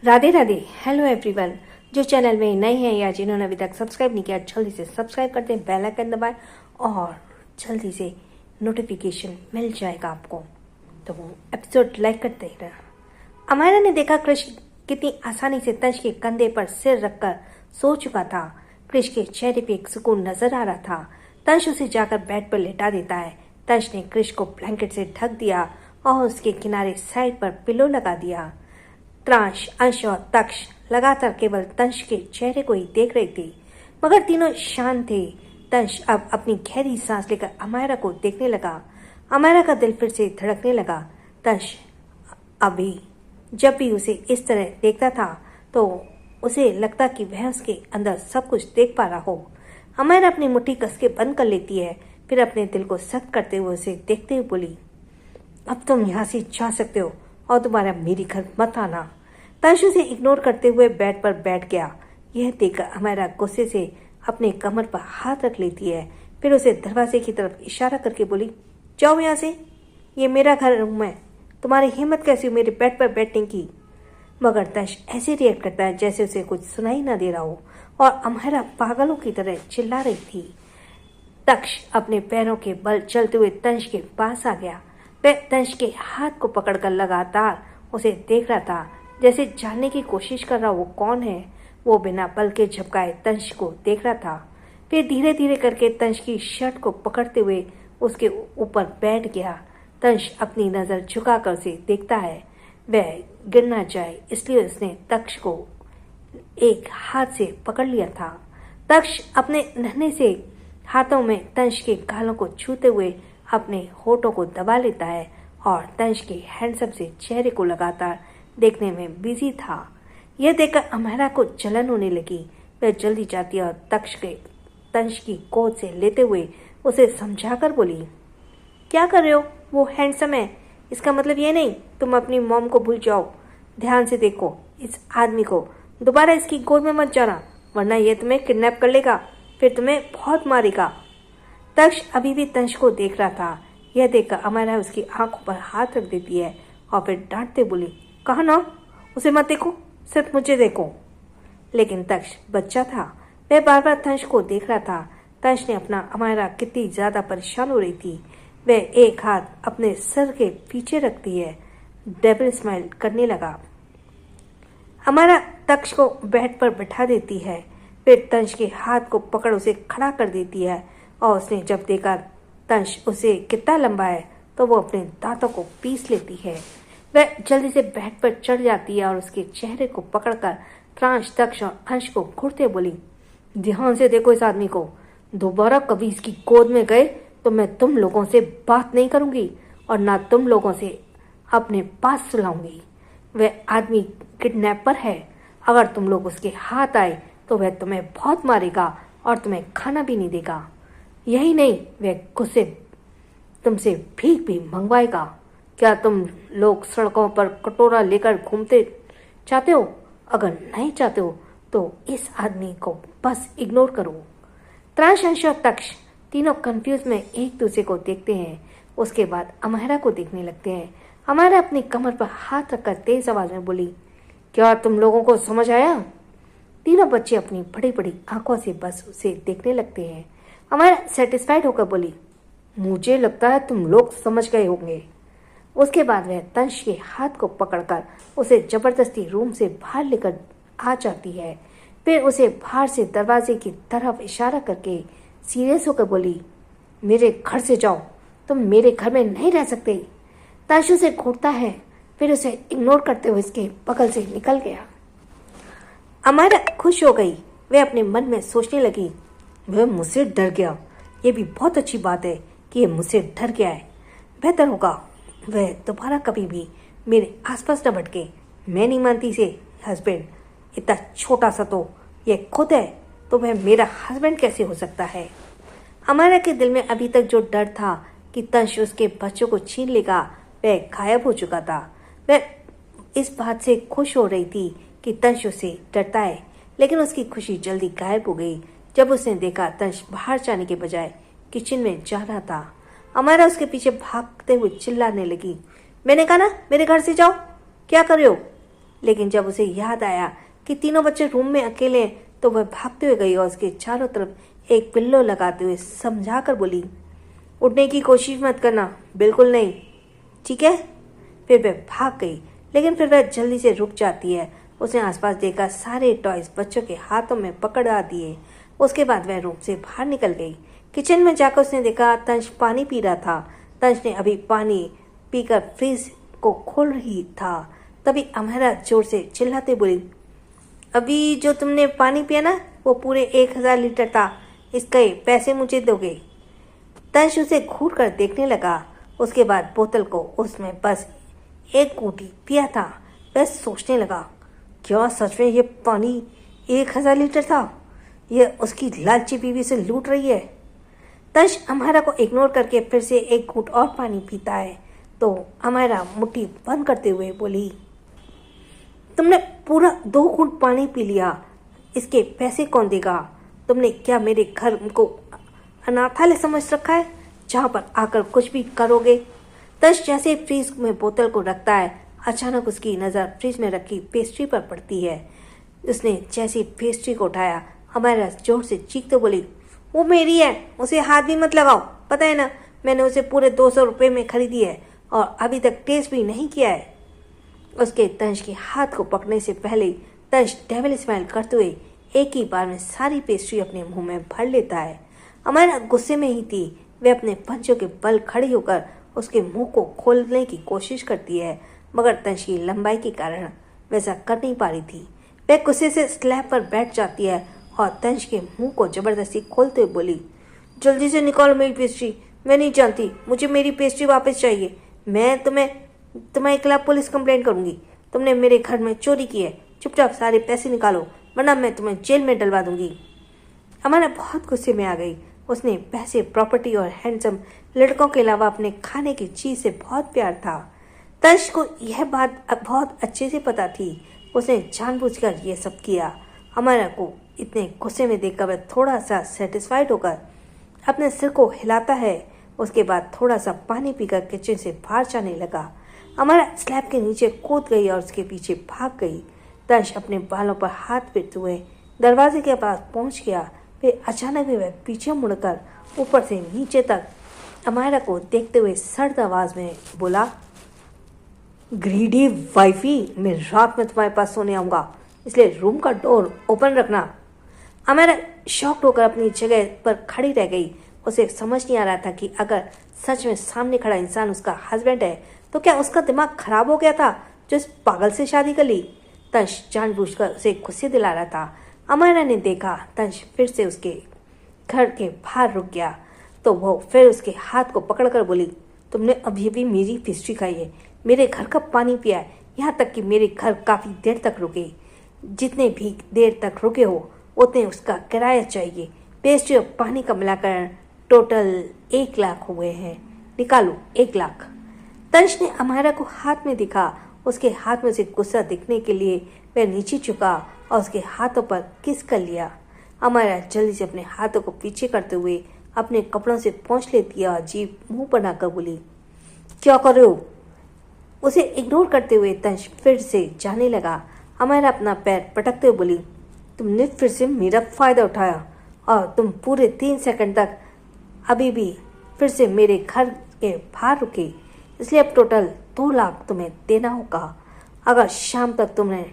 Radhe Radhe. Hello everyone, जो channel में नए हैं या जिन्होंने अभी तक सब्सक्राइब नहीं किया, जल्दी से सब्सक्राइब कर दें, बेल आइकन दबाएं और जल्दी से नोटिफिकेशन मिल जाएगा आपको। तो वो एपिसोड लाइक करते ही रहना। अमायरा ने देखा कृष कितनी आसानी से तंश के कंधे पर सिर रखकर सो चुका था। कृष के चेहरे पे एक सुकून नजर आ रहा था। तंश उसे जाकर बेड पर लेटा देता है। तंश ने कृष को ब्लैंकेट से ढक दिया और उसके किनारे साइड पर पिलो लगा दिया। त्रांश, अंश और तक्ष लगातार केवल तंश के चेहरे को ही देख रही थी, मगर तीनों शांत थे। तंश अब अपनी गहरी सांस लेकर अमायरा को देखने लगा। अमायरा का दिल फिर से धड़कने लगा। तंश अभी जब भी उसे इस तरह देखता था तो उसे लगता कि वह उसके अंदर सब कुछ देख पा रहा हो। अमायरा अपनी मुट्ठी कस के बंद कर लेती है, फिर अपने दिल को सख्त करते हुए उसे देखते हुए बोली, अब तुम यहाँ से जा सकते हो और दोबारा मेरी घर मत आना। तंश उसे इग्नोर करते हुए बेड पर बैठ गया। यह देखकर अमायरा गुस्से से अपने कमर पर हाथ रख लेती है, फिर उसे दरवाजे की तरफ इशारा करके बोली, जाओ यहाँ से, ये मेरा घर रूम है, तुम्हारी हिम्मत कैसी मेरे बेड पर बैठने की। मगर तंश ऐसे रिएक्ट करता है जैसे उसे कुछ सुनाई ना दे रहा हो और अमायरा पागलों की तरह चिल्ला रही थी। तक्ष अपने पैरों के बल चलते हुए तंश के पास आ गया। वह तंश के हाथ को पकड़कर लगातार उसे देख रहा था, जैसे जानने की कोशिश कर रहा वो कौन है। वो बिना पल के झपकाए तंश को देख रहा था, फिर धीरे धीरे करके तंश की शर्ट को पकड़ते हुए उसके ऊपर बैठ गया। तंश अपनी नजर झुकाकर उसे देखता है, वह गिर ना जाए इसलिए उसने तक्ष को एक हाथ से पकड़ लिया था। तक्ष अपने नन्हे से हाथों में तंश के गालों को छूते हुए अपने होठों को दबा लेता है और तंश के हैंडसम से चेहरे को लगातार देखने में बिजी था। यह देखकर अमायरा को जलन होने लगी। वह जल्दी जाती और तंश की गोद से लेते हुए उसे समझाकर बोली, क्या कर रहे हो, वो हैंडसम है, इसका मतलब ये नहीं तुम अपनी मॉम को भूल जाओ। ध्यान से देखो इस आदमी को, दोबारा इसकी गोद में मत जाना वरना यह तुम्हें किडनैप कर लेगा, फिर तुम्हें बहुत मारेगा। तक्ष अभी भी तंश को देख रहा था। यह देखकर अमायरा उसकी आंखों पर हाथ रख देती है और फिर डांटते बोली, कहा ना उसे मत देखो, सिर्फ मुझे देखो। लेकिन तक्ष बच्चा था, वह बार बार तंश को देख रहा था। तंश ने अपना अमायरा कितनी ज्यादा परेशान हो रही थी। वह एक हाथ अपने सर के पीछे रखती है, डेविल स्माइल करने लगा। अमायरा तक्ष को बेड पर बैठा देती है, फिर तंश के हाथ को पकड़ उसे खड़ा कर देती है और उसने जब देखा तंश उसे कितना लंबा है तो वो अपने दांतों को पीस लेती है। वह जल्दी से बेड पर चढ़ जाती है और उसके चेहरे को पकड़कर त्रांश, तक्ष और अंश को घूरते बोली, ध्यान से देखो इस आदमी को, दोबारा कभी इसकी गोद में गए तो मैं तुम लोगों से बात नहीं करूंगी और ना तुम लोगों से अपने पास सुलाऊंगी। वह आदमी किडनैपर है, अगर तुम लोग उसके हाथ आए तो वह तुम्हें बहुत मारेगा और तुम्हें खाना भी नहीं देगा। यही नहीं, वह गुस्से तुमसे भीख भी मंगवाएगा। क्या तुम लोग सड़कों पर कटोरा लेकर घूमते चाहते हो? अगर नहीं चाहते हो तो इस आदमी को बस इग्नोर करो। त्रांश, अंश और तक्ष तीनों कंफ्यूज में एक दूसरे को देखते हैं। उसके बाद अमायरा को देखने लगते हैं। अमायरा अपनी कमर पर हाथ रखकर तेज आवाज में बोली, क्या तुम लोगों को समझ आया? तीनों बच्चे अपनी बड़ी बड़ी आंखों से बस उसे देखने लगते हैं। अमायरा सेटिस्फाइड होकर बोली, मुझे लगता है तुम लोग समझ गए होंगे। उसके बाद वह तंश के हाथ को पकड़कर उसे जबरदस्ती रूम से बाहर लेकर आ जाती है, फिर उसे बाहर से दरवाजे की तरफ इशारा करके सीरियस होकर बोली, मेरे घर से जाओ, तुम मेरे घर में नहीं रह सकते। तंश उसे घूरता है, फिर उसे इग्नोर करते हुए उसके बगल से निकल गया। अमायरा खुश हो गई। वह अपने मन में सोचने लगी, वह मुझसे डर गया, ये भी बहुत अच्छी बात है कि ये मुझसे डर गया है। बेहतर होगा वह दोबारा कभी भी मेरे आसपास न भटके। मैं नहीं मानती इसे हस्बैंड, इतना छोटा सा तो ये खुद है, तो वह मेरा हस्बैंड कैसे हो सकता है। अमायरा के दिल में अभी तक जो डर था कि तंश उसके बच्चों को छीन लेगा, वह गायब हो चुका था। वह इस बात से खुश हो रही थी कि तंश उसे डरता है, लेकिन उसकी खुशी जल्दी गायब हो गई जब उसने देखा तंश बाहर जाने के बजाय किचन में जा रहा था। अमायरा उसके पीछे भागते हुए चिल्लाने लगी, मैंने कहा ना मेरे घर से जाओ, क्या कर रहे हो? लेकिन जब उसे याद आया कि तीनों बच्चे रूम में अकेले हैं तो वह भागते हुए गई और उसके चारों तरफ एक पिल्लो लगाते हुए समझा कर बोली, उठने की कोशिश मत करना, बिल्कुल नहीं, ठीक है। फिर वह भाग गई, लेकिन फिर वह जल्दी से रुक जाती है। उसने आसपास देखा, सारे टॉयज बच्चों के हाथों में पकड़ा दिए। उसके बाद वह रूम से बाहर निकल गई। किचन में जाकर उसने देखा तंश पानी पी रहा था। तंश ने अभी पानी पीकर फ्रिज को खोल रही था, तभी अमेरा जोर से चिल्लाते बोली, अभी जो तुमने पानी पिया ना वो पूरे 1000 लीटर था, इसके पैसे मुझे दोगे। तंश उसे घूर कर देखने लगा। उसके बाद बोतल को उसमें बस एक घूंटी पिया था। वह सोचने लगा, क्या सच में ये पानी 1000 लीटर था? यह उसकी लालची बीवी से लूट रही है। तंश अमेरा को इग्नोर करके फिर से एक घूंट और पानी पीता है तो अमेरा मुट्ठी बंद करते हुए बोली, तुमने पूरा 2 घूंट पानी पी लिया, इसके पैसे कौन देगा? तुमने क्या मेरे घर को अनाथालय समझ रखा है जहाँ पर आकर कुछ भी करोगे? तंश जैसे फ्रिज में बोतल को रखता है, अचानक उसकी नज़र फ्रिज में रखी पेस्ट्री पर पड़ती है। उसने जैसे पेस्ट्री को उठाया, अमेरा जोर से चीखते बोली, वो मेरी है, उसे हाथ भी मत लगाओ, पता है ना मैंने उसे पूरे 200 रुपये में खरीदी है और अभी तक टेस्ट भी नहीं किया है। उसके तंश के हाथ को पकड़ने से पहले तंश डेविल स्माइल करते हुए एक ही बार में सारी पेस्ट्री अपने मुंह में भर लेता है। अमेरा गुस्से में ही थी। वह अपने पंचों के बल खड़ी होकर उसके मुंह को खोलने की कोशिश करती है, मगर तंश की लंबाई के कारण वैसा कर नहीं पा रही थी। वह गुस्से से स्लैब पर बैठ जाती है और तंश के मुंह को जबरदस्ती खोलते हुए बोली, जल्दी से निकालो मेरी पेस्ट्री, मैं नहीं जानती, मुझे मेरी पेस्ट्री वापस चाहिए। मैं तुम्हारे खिलाफ पुलिस कंप्लेंट करूंगी। तुमने मेरे घर में चोरी की है, चुपचाप सारे पैसे निकालो वरना मैं तुम्हें जेल में डलवा दूंगी। अमेरा बहुत गुस्से में आ गई। उसने पैसे, प्रॉपर्टी और हैंडसम लड़कों के अलावा अपने खाने की चीज से बहुत प्यार था। तंश को यह बात अब बहुत अच्छे से पता थी। उसने जानबूझकर यह सब किया। अमेरा को इतने गुस्से में देखकर वह थोड़ा सा सेटिस्फाइड होकर अपने सिर को हिलाता है। उसके बाद थोड़ा सा पानी पीकर किचन से बाहर जाने लगा। अमेरा स्लैब के नीचे कूद गई और उसके पीछे भाग गई। तंश अपने बालों पर हाथ फेरते हुए दरवाजे के पास पहुंच गया। फिर अचानक वह पीछे मुड़कर ऊपर से नीचे तक अमेरा को देखते हुए सर्द आवाज में बोला, ग्रीडी वाइफी, मैं रात में तुम्हारे पास सोने आऊंगा, इसलिए रूम का डोर ओपन रखना। अमेरा शॉक्ड होकर अपनी जगह पर खड़ी रह गई। उसे समझ नहीं आ रहा था कि अगर सच में सामने खड़ा इंसान उसका हस्बैंड है तो क्या उसका दिमाग खराब हो गया था जो इस पागल से शादी कर ली। तंश जानबूझकर उसे गुस्से दिला रहा था। अमेरा ने देखा तंश फिर से उसके घर के बाहर रुक गया तो वो फिर उसके हाथ को पकड़कर बोली, तुमने अभी भी मेरी पेस्ट्री खाई है, मेरे घर का पानी पिया है, यहाँ तक कि मेरे घर काफ़ी देर तक रुके। जितने भी देर तक रुके हो उतने उसका किराया चाहिए। पेस्ट्री और पानी का मिलाकर टोटल 1 लाख हुए हैं, निकालो 1 लाख। तंश ने अमेरा को हाथ में दिखा। उसके हाथ में से गुस्सा दिखने के लिए वह नीचे झुका और उसके हाथों पर किस कर लिया। अमेरा जल्दी से अपने हाथों को पीछे करते हुए अपने कपड़ों से पोंछ लेती और अजीब मुंह बनाकर बोली, क्या कर रहे हो? उसे इग्नोर करते हुए तंश फिर से जाने लगा। अमेरा अपना पैर पटकते हुए बोली, तुमने फिर से मेरा फायदा उठाया और तुम पूरे 3 सेकंड तक अभी भी फिर से मेरे घर के बाहर रुके, इसलिए अब टोटल 2 लाख तुम्हें देना होगा। अगर शाम तक तुमने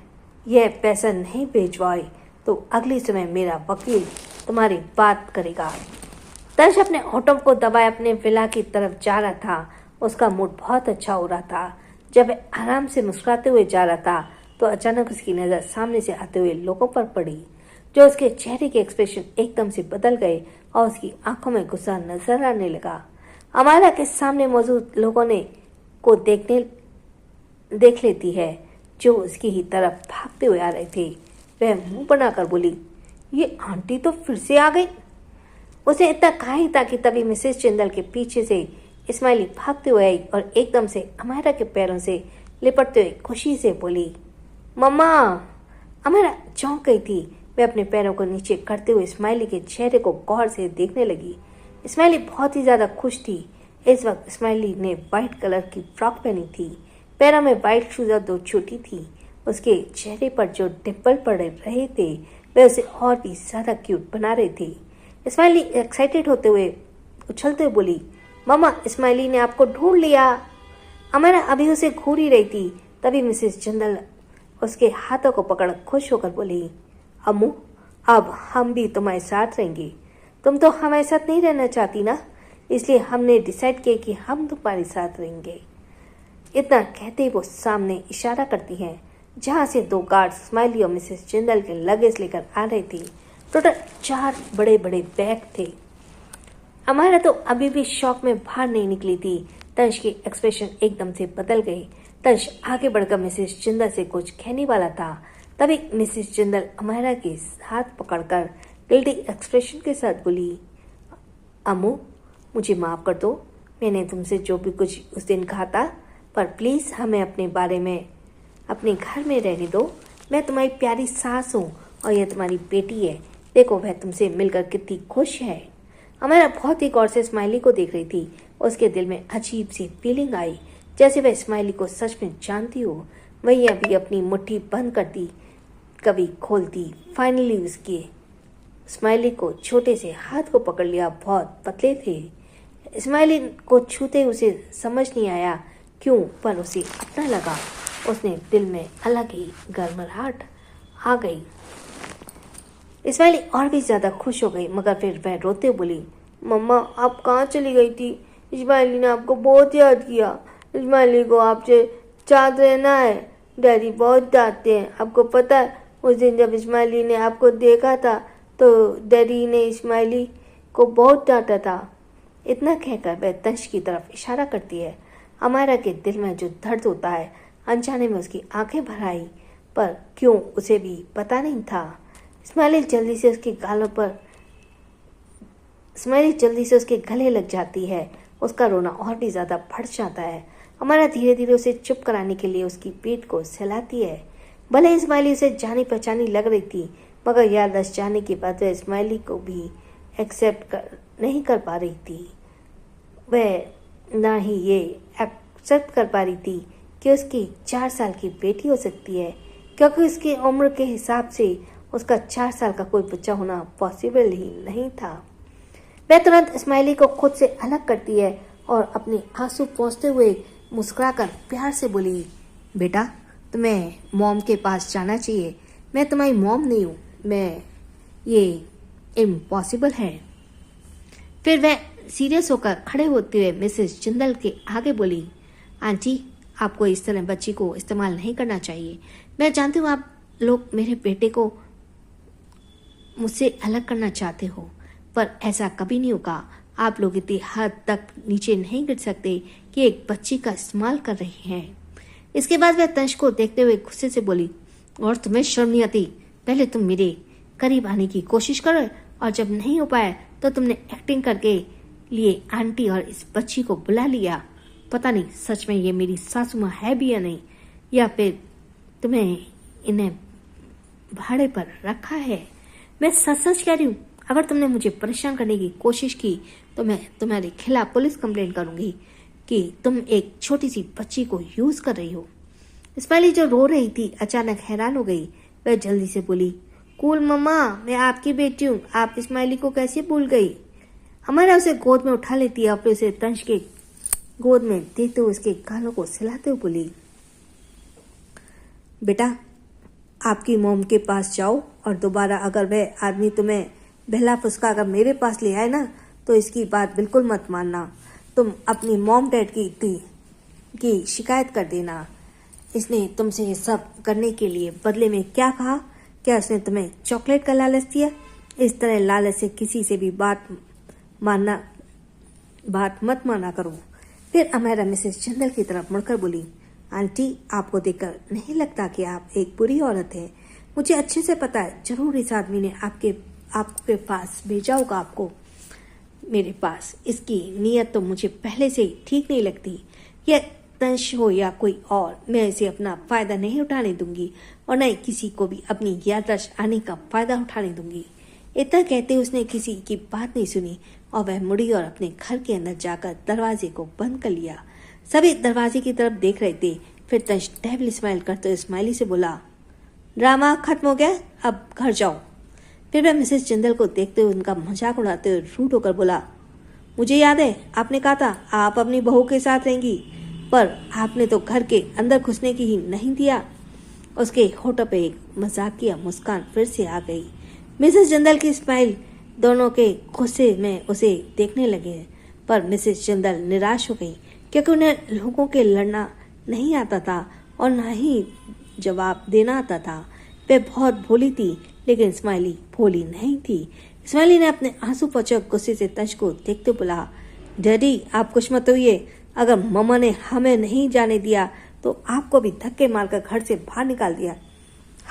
यह पैसा नहीं भिजवाए तो अगली समय मेरा वकील तुम्हारी बात करेगा। तंश अपने होठों को दबाए अपने विला की तरफ जा रहा था। उसका मूड बहुत अच्छा हो रहा था। जब वह आराम से मुस्कुराते हुए जा रहा था तो अचानक उसकी नज़र सामने से आते हुए लोगों पर पड़ी, जो उसके चेहरे के एक्सप्रेशन एकदम से बदल गए और उसकी आंखों में गुस्सा नजर आने लगा। अमेरा के सामने मौजूद लोगों ने को देख लेती है जो उसकी ही तरफ भागते हुए आ रहे थे। वह मुंह बनाकर बोली, ये आंटी तो फिर से आ गई। उसे इतना कहा ही था कि तभी मिसेस जिंदल के पीछे से इस्माइली भागते हुए आई और एकदम से अमेरा के पैरों से लिपटते हुए खुशी से बोली, मम्मा। अमेरा चौंक गई थी। वह अपने पैरों को नीचे करते हुए इस्माइली के चेहरे को गौर से देखने लगी। इस्माइली बहुत ही ज्यादा खुश थी। इस वक्त इस्माइली ने व्हाइट कलर की फ्रॉक पहनी थी। पैरों में व्हाइट शूज और 2 चोटी थी। उसके चेहरे पर जो डिम्पल पड़ रहे थे वे उसे और भी ज्यादा क्यूट बना रहे थे। स्माइली एक्साइटेड होते हुए उछलते हुए बोली, मामा, स्माइली ने आपको ढूंढ लिया। अमरा अभी उसे घूर ही रही थी, तभी मिसेस जिंदल उसके हाथों को पकड़ खुश होकर बोली, अम्मू, अब हम भी तुम्हारे साथ रहेंगे। तुम तो हमारे साथ नहीं रहना चाहती ना, इसलिए हमने डिसाइड किया कि हम तुम्हारे साथ रहेंगे। इतना कहते वो सामने इशारा करती हैं, जहां से 2 गार्ड स्माइली और मिसेस जिंदल के लगेज लेकर आ रहे थे। टोटल 4 बड़े बड़े बैग थे। हमारा तो अभी भी शॉक में बाहर नहीं निकली थी। तंश के एक्सप्रेशन एकदम से बदल गए। तंश आगे बढ़कर मिसेस जिंदल से कुछ कहने वाला था, तभी मिसेस जिंदल अमायरा के हाथ पकड़कर गिल्टी एक्सप्रेशन के साथ बोली, अम्मू, मुझे माफ कर दो। मैंने तुमसे जो भी कुछ उस दिन कहा था, पर प्लीज हमें अपने बारे में अपने घर में रहने दो। मैं तुम्हारी प्यारी सास हूँ और यह तुम्हारी बेटी है। देखो वह तुमसे मिलकर कितनी खुश है। हमारा बहुत ही गौर से स्माइली को देख रही थी। उसके दिल में अजीब सी फीलिंग आई, जैसे वह स्माइली को सच में जानती हो। वही अभी अपनी मुट्ठी बंद करती, कभी खोलती। फाइनली उसके स्माइली को छोटे से हाथ को पकड़ लिया। बहुत पतले थे। स्माइली को छूते उसे समझ नहीं आया क्यों, पर उसे अपना लगा। उसने दिल में अलग ही गर्मराहट आ गई। स्माइली और भी ज्यादा खुश हो गई, मगर फिर वह रोते बोली, मम्मा, आप कहाँ चली गई थी? स्माइली ने आपको बहुत याद किया। स्माइली को आपसे साथ रहना है। डैडी बहुत डांटते हैं। आपको पता है, उस दिन जब स्माइली ने आपको देखा था तो डैडी ने स्माइली को बहुत डांटा था। इतना कहकर वह तंश की तरफ इशारा करती है। अमायरा के दिल में जो दर्द होता है, अनजाने में उसकी आंखें भर आई, पर क्यों उसे भी पता नहीं था। स्माइली जल्दी से उसके गले लग जाती है। उसका रोना और भी ज्यादा बढ़ जाता है। हमारा धीरे धीरे उसे चुप कराने के लिए उसकी पीठ को सहलाती है। भले ही स्माइली उसे जानी पहचानी लग रही थी, मगर याददाश्त जाने के बाद वह स्माइली को भी एक्सेप्ट नहीं कर पा रही थी। वह ना ही ये एक्सेप्ट कर पा रही थी कि उसकी 4 साल की बेटी हो सकती है, क्योंकि उसकी उम्र के हिसाब से उसका 4 साल का कोई बच्चा होना पॉसिबल ही नहीं था। वह तुरंत स्माइली को खुद से अलग करती है और अपने आंसू पोंछते हुए मुस्कुराकर प्यार से बोली, बेटा, तुम्हें मॉम के पास जाना चाहिए। मैं तुम्हारी मॉम नहीं हूँ। ये इम्पॉसिबल है। फिर वह सीरियस होकर खड़े होते हुए मिसेस जिंदल के आगे बोली, आंटी, आपको इस तरह बच्ची को इस्तेमाल नहीं करना चाहिए। मैं जानती हूँ आप लोग मेरे बेटे को मुझसे अलग करना चाहते हो, पर ऐसा कभी नहीं होगा। आप लोग इतनी हद तक नीचे नहीं गिर सकते कि एक बच्ची का इस्तेमाल कर रहे हैं। इसके बाद वह तंश को देखते हुए गुस्से से बोली, और तुम्हें शर्म नहीं आती? पहले तुम मेरे करीब आने की कोशिश करो, और जब नहीं हो पाया तो तुमने एक्टिंग करके लिए आंटी और इस बच्ची को बुला लिया। पता नहीं सच में ये मेरी सासू माँ है भी या नहीं, या फिर तुम्हें इन्हें भाड़े पर रखा है। मैं सच सच कह रही हूँ, अगर तुमने मुझे परेशान करने की कोशिश की तो मैं तुम्हारे खिलाफ पुलिस कंप्लेंट करूंगी कि तुम एक छोटी सी बच्ची को यूज कर रही हो। स्माइली जो रो रही थी अचानक हैरान हो गई। वह जल्दी से बोली, कूल मम्मा, मैं आपकी बेटी हूँ। आप स्माइली को कैसे भूल गई? हमारा उसे गोद में उठा लेती है और फिर उसे तंश के गोद में देखते हुए उसके गालों को सिलाते हुए बोली, बेटा, आपकी मोम के पास जाओ और दोबारा अगर वह आदमी तुम्हें बहला फुसका अगर मेरे पास ले आए ना, तो इसकी बात बिल्कुल मत मानना। तुम अपनी मॉम डैड की शिकायत कर देना। इसने तुमसे ये सब करने के लिए बदले में क्या कहा? क्या उसने तुम्हें चॉकलेट का लालच दिया? इस तरह लालच से किसी से भी बात मत माना करो। फिर अमेरा मिसेस जिंदल की तरफ मुड़कर बोली, आंटी, आपको देखकर नहीं लगता कि आप एक बुरी औरत हैं। मुझे अच्छे से पता है, जरूर इस आदमी ने आपके पास भेजा होगा आपको मेरे पास। इसकी नीयत तो मुझे पहले से ही ठीक नहीं लगती। यह तंश हो या कोई और, मैं इसे अपना फायदा नहीं उठाने दूंगी और न ही किसी को भी अपनी याददाश्त आने का फायदा उठाने दूंगी। इतना कहते उसने किसी की बात नहीं सुनी और वह मुड़ी और अपने घर के अंदर जाकर दरवाजे को बंद कर लिया। सभी दरवाजे की तरफ देख रहे थे, फिर तंश डेविल स्माइल करते हुए स्माइली से बोला, ड्रामा खत्म हो गया, अब घर जाओ। फिर वह मिसेस जिंदल को देखते हुए उनका मजाक उड़ाते हुए रूठ होकर बोला, मुझे याद है आपने कहा था आप अपनी बहू के साथ रहेंगी, पर आपने तो घर के अंदर घुसने की ही नहीं दिया। उसके होठों पे एक मजाकिया मुस्कान फिर से आ गई। मिसेस जिंदल की स्माइल दोनों के गुस्से में उसे देखने लगे, पर मिसेस जिंदल निराश हो गई क्योंकि उन्हें लोगों के लड़ना नहीं आता था और न ही जवाब देना आता था। वे बहुत भोली थी, लेकिन स्माइली भोली नहीं थी। स्माइली ने अपने आंसू पोंछे गुस्से से तंश को देखते बोला, डैडी आप कुछ मत होइए, अगर मम्मा ने हमें नहीं जाने दिया तो आपको भी धक्के मारकर घर से बाहर निकाल दिया।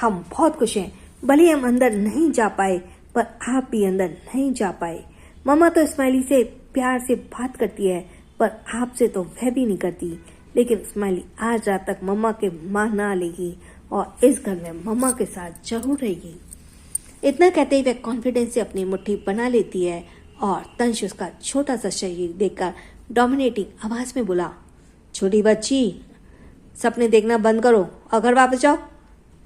हम बहुत खुश हैं, भले हम अंदर नहीं जा पाए पर आप भी अंदर नहीं जा पाए। मम्मा तो स्माइली से प्यार से बात करती है, पर आपसे तो वह भी नहीं करती। लेकिन स्माइली आज रात तक मम्मा के मां ना लेगी और इस घर में मम्मा के साथ जरूर रहेगी। इतना कहते ही वह कॉन्फिडेंस से अपनी मुट्ठी बना लेती है और तंश उसका छोटा सा शरीर देखकर डोमिनेटिंग आवाज में बोला, छोटी बच्ची सपने देखना बंद करो और घर वापस जाओ।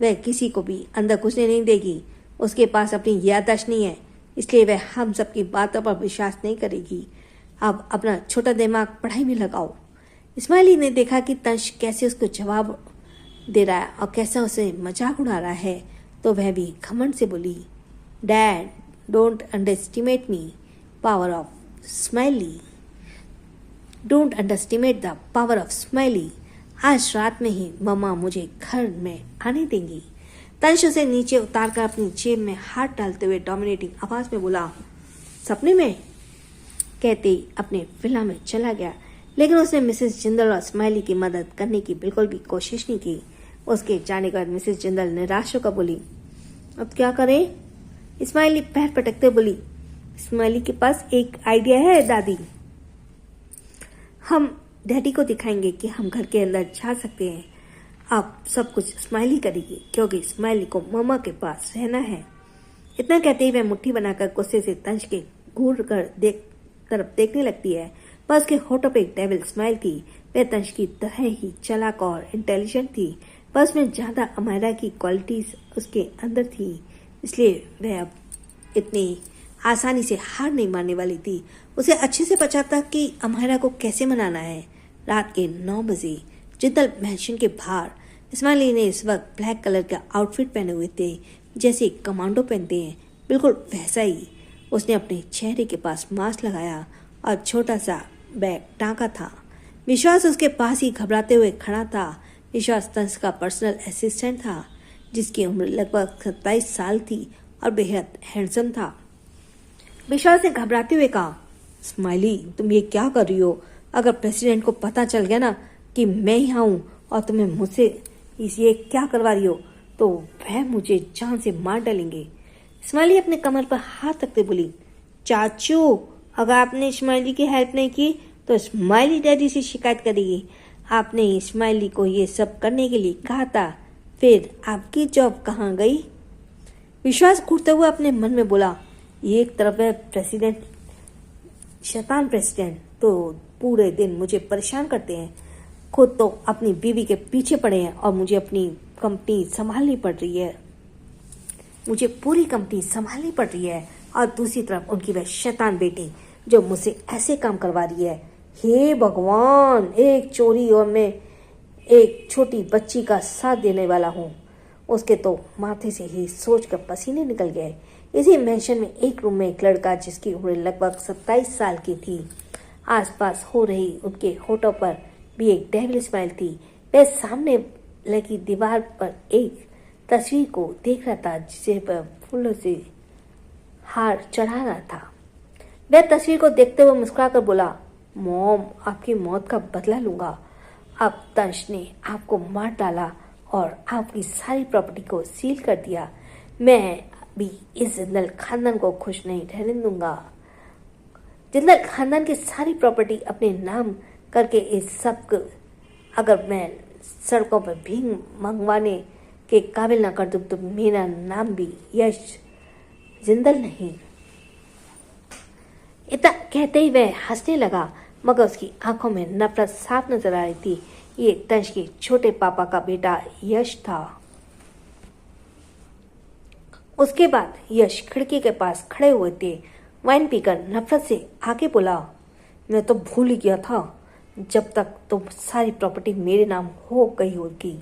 वह किसी को भी अंदर घुसने नहीं देगी, उसके पास अपनी याददाश्त नहीं है, इसलिए वह हम सबकी बातों पर विश्वास नहीं करेगी। अब अपना छोटा दिमाग पढ़ाई में लगाओ। स्माइली ने देखा कि तंश कैसे उसको जवाब दे रहा है और कैसा उसे मजाक उड़ा रहा है, तो वह भी घमंड से बोली, dad don't underestimate me power of smiley, don't underestimate the power of smiley. आज रात में ही मम्मा मुझे घर में आने देंगी। तंश उसे नीचे उतारकर अपनी जेब में हाथ डालते हुए डोमिनेटिंग आवाज में बोला, सपने में, कहते ही अपने विला में चला गया। लेकिन उसने मिसेस जिंदल और स्माइली की मदद करने की बिल्कुल भी कोशिश नहीं की। उसके जाने के बाद मिसेस जिंदल निराश होकर बोली, अब क्या करें? स्माइली पैर पटकते बोली, स्माइली के पास एक आइडिया है दादी, हम डैडी को दिखाएंगे कि हम घर के अंदर जा सकते हैं। अब सब कुछ स्माइली करेगी क्योंकि स्माइली को मम्मा के पास रहना है। इतना कहते ही वह मुट्ठी बनाकर गुस्से से तंश के घूर कर तरफ देखने लगती है, पर उसके होठों पे एक डेविल स्माइल थी। वह तंश की तरह ही चालाक और इंटेलिजेंट थी, पर उसमें ज्यादा अमायरा की क्वालिटीज उसके अंदर थी, इसलिए वह अब इतनी आसानी से हार नहीं मानने वाली थी। उसे अच्छे से पता था कि अमायरा को कैसे मनाना है। रात के 9 बजे जिंदल मैंशन के बाहर स्माइली ने इस वक्त ब्लैक कलर का आउटफिट पहने हुए थे, जैसे कमांडो पहनते हैं, बिल्कुल वैसा ही। उसने अपने चेहरे के पास मास्क लगाया और छोटा सा बैग टांगा था। विश्वास उसके पास ही घबराते हुए खड़ा था। विश्वास तंश का पर्सनल असिस्टेंट था, जिसकी उम्र लगभग 27 साल थी और बेहद हैंडसम था। विश्वास ने घबराते हुए कहा, स्माइली तुम ये क्या कर रही हो? अगर प्रेसिडेंट को पता चल गया ना कि मैं यहाँ हूँ और तुम्हें मुझसे ये क्या करवा रही हो, तो वह मुझे जान से मार डालेंगे। स्माइली अपने कमर पर हाथ रखते बोली, चाचू अगर आपने स्माइली की हेल्प नहीं की तो स्माइली डैडी से शिकायत करेगी। आपने स्माइली को ये सब करने के लिए कहा था, फिर आपकी जॉब कहाँ गई? विश्वास घूरते हुए अपने मन में बोला, ये एक तरफ है प्रेसिडेंट, शैतान प्रेसिडेंट तो पूरे दिन मुझे परेशान करते हैं, खुद तो अपनी बीवी के पीछे पड़े हैं और मुझे अपनी कंपनी संभालनी पड़ रही है, मुझे पूरी कंपनी संभालनी पड़ रही है, और दूसरी तरफ उनकी वह शैतान बेटी जो मुझसे ऐसे काम करवा रही है। हे भगवान, एक चोरी और मैं एक छोटी बच्ची का साथ देने वाला हूँ। उसके तो माथे से ही सोचकर पसीने निकल गए। इसी मैंशन में एक रूम में एक लड़का जिसकी उम्र लगभग 27 साल की थी, आसपास हो रही उनके होठों पर भी एक डेविल स्माइल थी। वह सामने लगी दीवार पर एक तस्वीर को देख रहा था, जिसे वह फूलों से हार चढ़ा रहा था। वह तस्वीर को देखते हुए मुस्कुराकर बोला, मॉम आपकी मौत का बदला लूंगा। अब तंश ने आपको मार डाला और आपकी सारी प्रॉपर्टी को सील कर दिया। मैं भी इस जिंदल खानदान को खुश नहीं रहने दूंगा। जिंदल खानदान की सारी प्रॉपर्टी अपने नाम करके इस सब अगर मैं सड़कों पर भीख मंगवाने के काबिल ना कर दूं तो मेरा नाम भी यश जिंदल नहीं। इतना कहते ही वह हंसने लगा, मगर उसकी आंखों में नफरत साफ नजर आ रही थी। ये तंश के छोटे पापा का बेटा यश था। उसके बाद यश खिड़की के पास खड़े हुए थे। वाइन पीकर नफरत से आगे बोला, मैं तो भूल ही गया था जब तक तो सारी प्रॉपर्टी मेरे नाम हो गई होगी,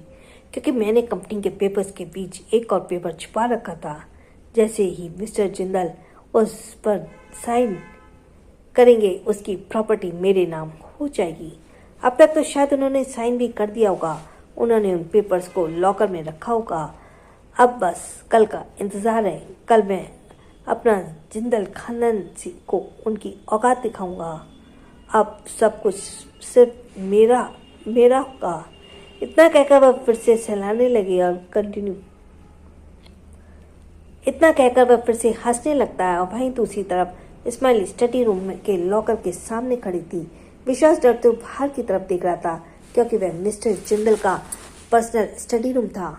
क्योंकि मैंने कंपनी के पेपर्स के बीच एक और पेपर छुपा रखा था। जैसे ही मिस्टर जिंदल उस पर साइन करेंगे उसकी प्रॉपर्टी मेरे नाम हो जाएगी। अब तक तो शायद उन्होंने साइन भी कर दिया होगा। उन्होंने उन पेपर्स को लॉकर में रखा होगा। अब बस कल का इंतजार है। कल मैं अपना जिंदल खानदान को उनकी औकात दिखाऊंगा। अब सब कुछ सिर्फ मेरा होगा। इतना कहकर वह फिर से सहलाने लगी और हंसने लगता है। और वहीं दूसरी तरफ इस्माइली स्टडी रूम के लॉकर के सामने खड़ी थी। विश्वास डरते हुए बाहर की तरफ देख रहा था, क्योंकि वह मिस्टर जिंदल का पर्सनल स्टडी रूम था।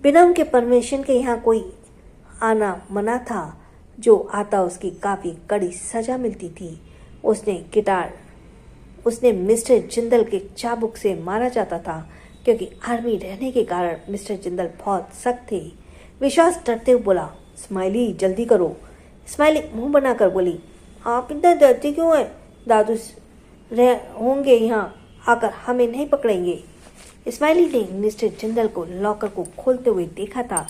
बिना उनके परमिशन के यहाँ कोई आना मना था। जो आता उसकी काफी कड़ी सजा मिलती थी। उसने मिस्टर जिंदल के चाबुक से मारा जाता था, क्योंकि आर्मी रहने के कारण मिस्टर जिंदल बहुत सख्त थे। विश्वास डरते हुए बोला, स्माइली जल्दी करो। स्माइली मुंह बनाकर बोली, आप इतना डरते क्यों हैं? दादू होंगे यहाँ आकर हमें नहीं पकड़ेंगे। स्माइली ने मिस्टर जिंदल को लॉकर को खोलते हुए देखा था।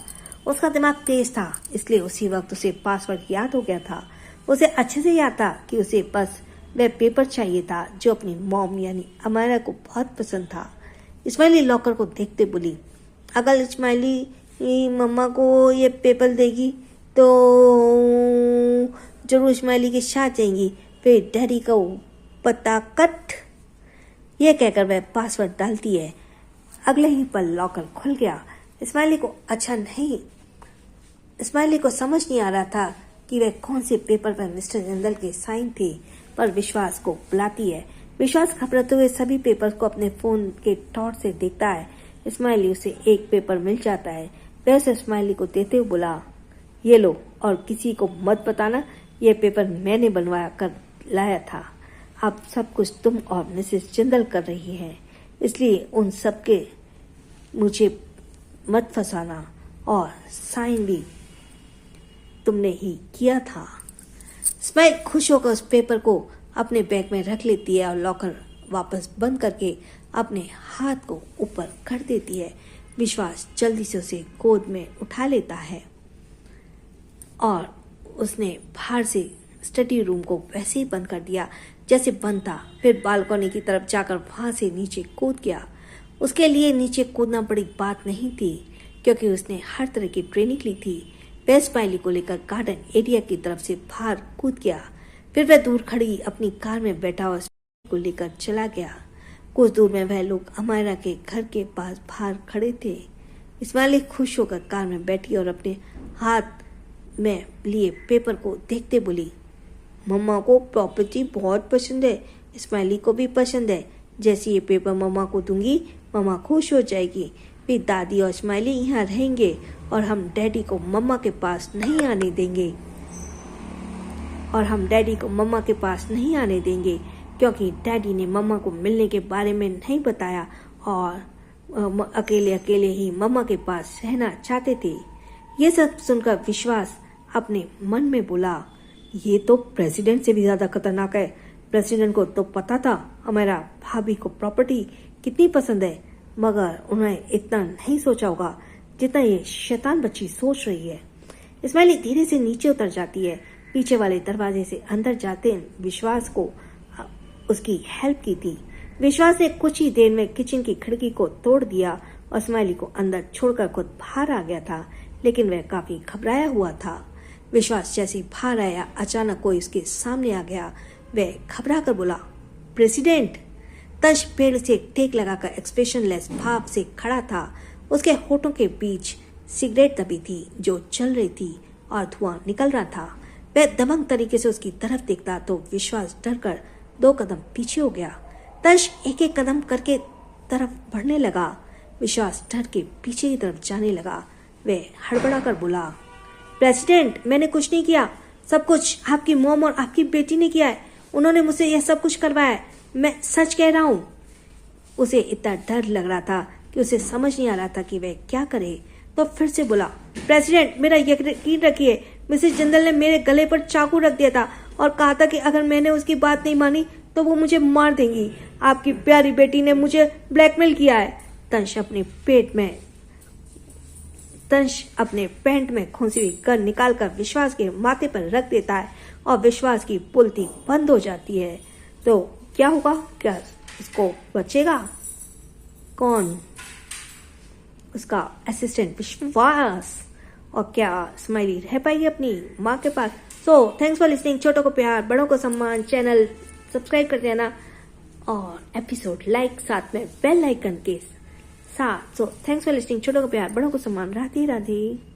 उसका दिमाग तेज था, इसलिए उसी वक्त उसे पासवर्ड याद हो गया था। उसे अच्छे से याद था कि उसे बस वह पेपर चाहिए था जो अपनी मॉम यानी अमायरा को बहुत पसंद था। स्माइली लॉकर को देखते बोली, अगर स्माइली मम्मा को ये पेपर देगी तो जरूर स्माइली के साथ जाएंगी, फिर डैडी को पता कट। यह कहकर वह पासवर्ड डालती है। अगले ही पल लॉकर खुल गया। स्माइली को समझ नहीं आ रहा था कि वह कौन से पेपर पर मिस्टर जिंदल के साइन थे, पर विश्वास को बुलाती है। विश्वास घबराते हुए सभी पेपर्स को अपने फोन के टॉर्च से देखता है। स्माइली उसे एक पेपर मिल जाता है। वह उसे स्माइली को देते हुए बोला, ये लो और किसी को मत बताना, यह पेपर मैंने बनवा कर लाया था। अब सब कुछ तुम और मिसेस जिंदल कर रही हैं, इसलिए उन सब के मुझे मत फंसाना, और साइन भी तुमने ही किया था। स्माइल खुश होकर उस पेपर को अपने बैग में रख लेती है और लॉकर वापस बंद करके अपने हाथ को ऊपर कर देती है। विश्वास जल्दी से उसे गोद में उठा लेता है और उसने बाहर से स्टडी रूम को वैसे ही बंद कर दिया जैसे बंद था। फिर बालकनी की तरफ जाकर वहां से नीचे कूद गया। उसके लिए नीचे कूदना बड़ी बात नहीं थी, क्योंकि उसने हर तरह की ट्रेनिंग ली थी। वह स्माइली को लेकर गार्डन एरिया की तरफ से बाहर कूद गया। फिर वह दूर खड़ी अपनी कार में बैठा हुआ स्माइली को लेकर चला गया। कुछ दूर में वह लोग अमायरा के घर के पास बाहर खड़े थे। स्माइली खुश होकर कार में बैठी और अपने हाथ में लिए पेपर को देखते बोली, मम्मा को प्रॉपर्टी बहुत पसंद है, स्माइली को भी पसंद है। जैसे ये पेपर मम्मा को दूंगी, मम्मा खुश हो जाएगी। फिर दादी और स्माइली यहाँ रहेंगे और हम डैडी को मम्मा के पास नहीं आने देंगे, क्योंकि डैडी ने मम्मा को मिलने के बारे में नहीं बताया और अकेले ही मम्मा के पास रहना चाहते थे। ये सब सुनकर विश्वास अपने मन में बोला, ये तो प्रेसिडेंट से भी ज्यादा खतरनाक है। प्रेसिडेंट को तो पता था हमारा भाभी को प्रॉपर्टी कितनी पसंद है, मगर उन्होंने इतना नहीं सोचा होगा जितना ये शैतान बच्ची सोच रही है। स्माइली धीरे से नीचे उतर जाती है। पीछे वाले दरवाजे से अंदर जाते विश्वास को उसकी हेल्प की थी। विश्वास ने कुछ ही देर में किचन की खिड़की को तोड़ दिया और स्माइली को अंदर छोड़कर खुद बाहर आ गया था, लेकिन वह काफी घबराया हुआ था। विश्वास जैसे बाहर आया, अचानक कोई उसके सामने आ गया। वह घबरा कर बोला, प्रेसिडेंट। तश पेड़ से टेक लगाकर एक्सप्रेशनलेस भाव से खड़ा था। उसके होठों के बीच सिगरेट दबी थी जो चल रही थी और धुआं निकल रहा था। वह दबंग तरीके से उसकी तरफ देखता तो विश्वास डरकर 2 कदम पीछे हो गया। तश एक एक कदम करके तरफ बढ़ने लगा। विश्वास डर के पीछे की तरफ जाने लगा। वह हड़बड़ा कर बोला, प्रेसिडेंट, मैंने कुछ नहीं किया। सब कुछ आपकी मॉम और आपकी बेटी ने किया है। उन्होंने मुझसे यह सब कुछ करवाया है। मैं सच कह रहा हूँ। उसे इतना डर लग रहा था कि उसे समझ नहीं आ रहा था कि वह क्या करे। तो फिर से बोला, प्रेसिडेंट मेरा यकीन रखिए, मिसेस जिंदल ने मेरे गले पर चाकू रख दिया था और कहा था कि अगर मैंने उसकी बात नहीं मानी तो वो मुझे मार देंगी। आपकी प्यारी बेटी ने मुझे ब्लैकमेल किया है। तंश अपने पैंट में खुंसी हुई गन निकालकर विश्वास के माथे पर रख देता है और विश्वास की पुलती बंद हो जाती है। तो क्या होगा? क्या इसको बचेगा? कौन? उसका असिस्टेंट विश्वास। और क्या स्माइली रह पाएगी अपनी माँ के पास? So thanks for listening. छोटों को प्यार, बड़ों को सम्मान। चैनल सब्सक्राइब कर देना और एपिसोड लाइक, साथ में बेल आइकन के साथ। सो थैंक्स फॉर लिसनिंग। छोटों को प्यार, बड़ों को सम्मान। राधे राधे।